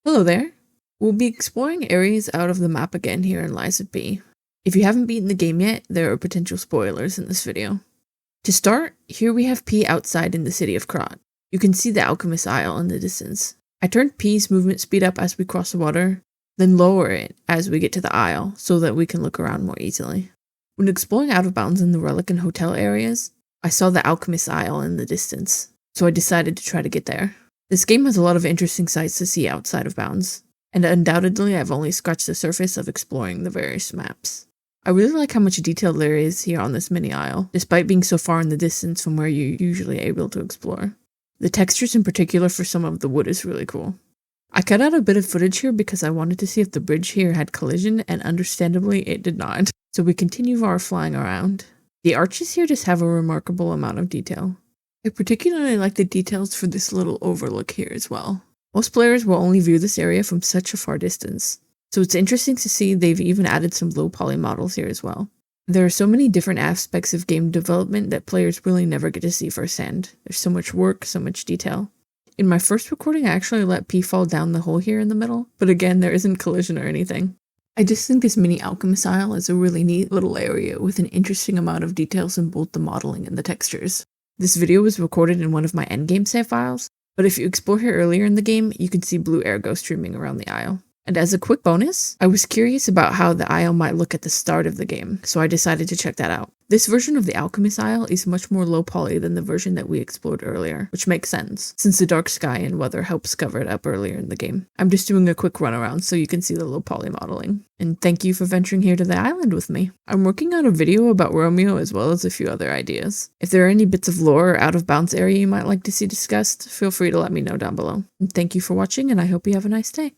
Hello there. We'll be exploring areas out of the map again here in Lies of P. If you haven't beaten the game yet, there are potential spoilers in this video. To start, here we have P outside in the city of Krat. You can see the Alchemist Isle in the distance. I turned P's movement speed up as we cross the water, then lower it as we get to the Isle so that we can look around more easily. When exploring out of bounds in the Relic and Hotel areas, I saw the Alchemist Isle in the distance, so I decided to try to get there. This game has a lot of interesting sights to see outside of bounds, and undoubtedly I've only scratched the surface of exploring the various maps. I really like how much detail there is here on this mini isle, despite being so far in the distance from where you're usually able to explore. The textures in particular for some of the wood is really cool. I cut out a bit of footage here because I wanted to see if the bridge here had collision, and understandably it did not, so we continue our flying around. The arches here just have a remarkable amount of detail. I particularly like the details for this little overlook here as well. Most players will only view this area from such a far distance, so it's interesting to see they've even added some low poly models here as well. There are so many different aspects of game development that players really never get to see firsthand. There's so much work, so much detail. In my first recording I actually let P fall down the hole here in the middle, but again there isn't collision or anything. I just think this mini Alchemist Isle is a really neat little area with an interesting amount of details in both the modeling and the textures. This video was recorded in one of my endgame save files, but if you explore here earlier in the game, you can see blue air ghosts streaming around the isle. And as a quick bonus, I was curious about how the isle might look at the start of the game, so I decided to check that out. This version of the Alchemist Isle is much more low poly than the version that we explored earlier, which makes sense, since the dark sky and weather helps cover it up earlier in the game. I'm just doing a quick run around so you can see the low poly modeling. And thank you for venturing here to the island with me. I'm working on a video about Romeo as well as a few other ideas. If there are any bits of lore or out of bounds area you might like to see discussed, feel free to let me know down below. And thank you for watching, and I hope you have a nice day.